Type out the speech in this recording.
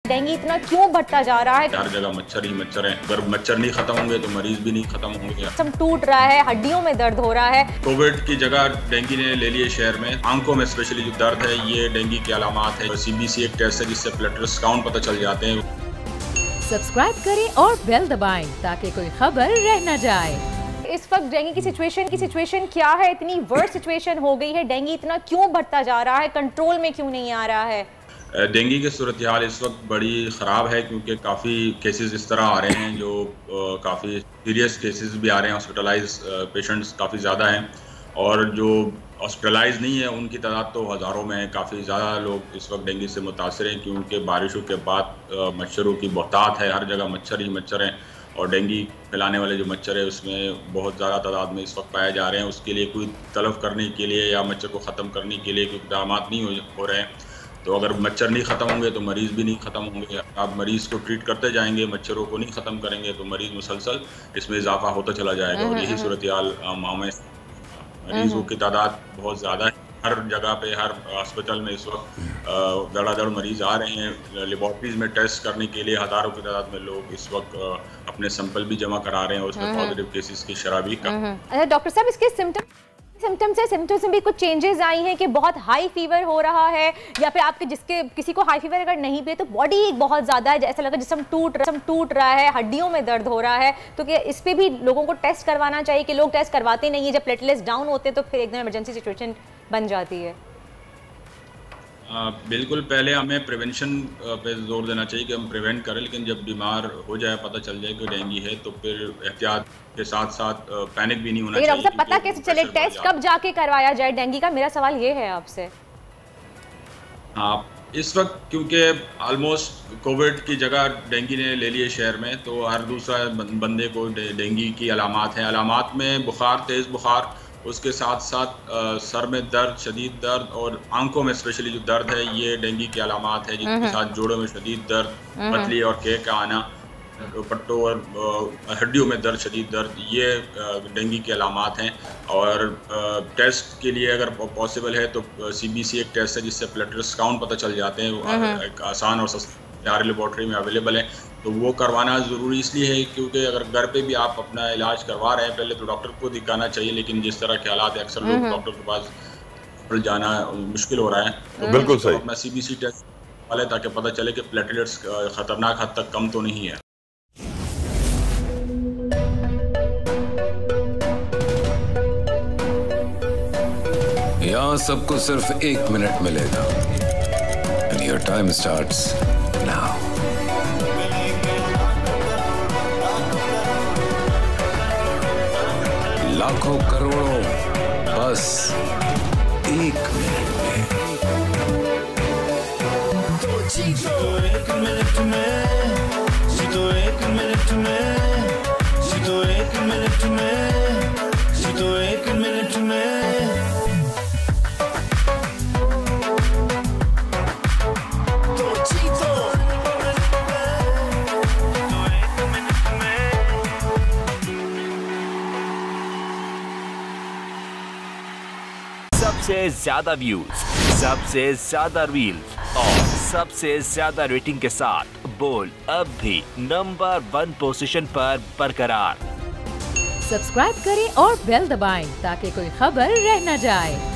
Dengue इतना क्यों बढ़ता जा रहा है? हर जगह मच्छर ही मच्छर हैं। अगर मच्छर नहीं खत्म होंगे तो मरीज भी नहीं खत्म होंगे। जिस्म टूट रहा है, हड्डियों में दर्द हो रहा है। कोविड की जगह डेंगू ने ले लिए शहर में। आंखों में स्पेशली जो दर्द है ये डेंगू की अलामात है। CBC एक टेस्ट है जिससे प्लेटलेट्स काउंट पता चल जाते हैं। सब्सक्राइब करें और बेल दबाएं ताकि कोई खबर रह न जाए। इस वक्त डेंगू की सिचुएशन क्या है? इतनी वर्स्ट सिचुएशन हो गई है, डेंगू इतना क्यों बढ़ता जा रहा है, कंट्रोल में क्यों नहीं आ रहा है? डेंगू की सूरत हाल इस वक्त बड़ी ख़राब है क्योंकि काफ़ी केसेस इस तरह आ रहे हैं जो काफ़ी सीरियस केसेस भी आ रहे हैं। हॉस्पिटलाइज पेशेंट्स काफ़ी ज़्यादा हैं और जो हॉस्पिटलाइज नहीं है उनकी तादाद तो हज़ारों में है। काफ़ी ज़्यादा लोग इस वक्त डेंगू से मुतासर हैं क्योंकि बारिशों के बाद मच्छरों की बहुतात है। हर जगह मच्छर ही मच्छर हैं और डेंगू फैलाने वाले जो मच्छर है उसमें बहुत ज़्यादा तादाद में इस वक्त पाए जा रहे हैं। उसके लिए कोई तलब करने के लिए या मच्छर को ख़त्म करने के लिए कोई इक़दाम नहीं हो रहे हैं। तो अगर मच्छर नहीं ख़त्म होंगे तो मरीज़ भी नहीं ख़त्म होंगे। आप मरीज़ को ट्रीट करते जाएंगे, मच्छरों को नहीं ख़त्म करेंगे तो मरीज़ मुसलसल इसमें इजाफा होता चला जाएगा और यही सूरत हाल में मरीज़ों की तादाद बहुत ज़्यादा है। हर जगह पे हर हॉस्पिटल में इस वक्त दड़ादड़ मरीज़ आ रहे हैं। लेबॉर्ट्रीज़ में टेस्ट करने के लिए हज़ारों की तादाद में लोग इस वक्त अपने सैंपल भी जमा करा रहे हैं और उसमें पॉजिटिव केसेस की शरह भी कम। डॉक्टर साहब, इसके सिम्टम्स में भी कुछ चेंजेस आई हैं कि बहुत हाई फीवर हो रहा है या फिर आपके किसी को हाई फीवर अगर नहीं भी है तो बॉडी बहुत ज़्यादा है, ऐसा लगा जिस्म टूट रहा है, हड्डियों में दर्द हो रहा है, तो क्या इस पे भी लोगों को टेस्ट करवाना चाहिए कि लोग टेस्ट करवाते नहीं है? जब प्लेटलेट्स डाउन होते हैं तो फिर एकदम इमरजेंसी सिचुएशन बन जाती है। बिल्कुल, पहले हमें प्रिवेंशन पे जोर देना चाहिए कि हम प्रिवेंट करें, लेकिन जब बीमार हो जाए, पता चल जाए कि डेंगू है तो फिर एहतियात के साथ साथ पैनिक भी नहीं होना चाहिए। पता कैसे चले, टेस्ट कब जाके करवाया जाए डेंगू का? मेरा सवाल ये है आपसे। हाँ, इस वक्त क्योंकि ऑलमोस्ट कोविड की जगह डेंगू ने ले लिए शहर में, तो हर दूसरा बंदे को डेंगू की अलामात हैं। अलामात में बुखार, तेज़ बुखार, उसके साथ साथ सर में दर्द, शदीद दर्द और आंखों में स्पेशली जो दर्द है ये डेंगू की अलामात है। जिसके साथ जोड़ों में शदीद दर्द, पतली और केक का आना, पट्टों और हड्डियों में दर्द, शदीद दर्द, ये डेंगू की अलामात हैं। और टेस्ट के लिए अगर पॉसिबल है तो CBC एक टेस्ट है जिससे प्लेटलेट्स काउंट पता चल जाते हैं। एक आसान और सस्ता लेबॉर्ट्री में अवेलेबल है, तो वो करवाना ज़रूरी इसलिए है क्योंकि अगर घर पे भी आप अपना इलाज करवा रहे हैं पहले तो डॉक्टर को दिखाना चाहिए, लेकिन जिस तरह के हालात है अक्सर लोग डॉक्टर के पास जाना मुश्किल हो रहा है, तो बिल्कुल सही अपना CBC टेस्ट वाले ताकि पता चले कि प्लेटलेट्स ख़तरनाक हद तक कम तो नहीं है। यहाँ सबको सिर्फ 1 मिनट मिलेगा and your time starts now. लाखों करोड़ों बस 1 मिनट में। जीतो 1 मिनट में, जीतो 1 मिनट में, जीतो 1 मिनट में, जीतो 1 मिनट में। सबसे ज्यादा व्यूज, सबसे ज्यादा रील्स और सबसे ज्यादा रेटिंग के साथ बोल अब भी नंबर 1 पोजीशन पर बरकरार। सब्सक्राइब करें और बेल दबाएं ताकि कोई खबर रह न जाए।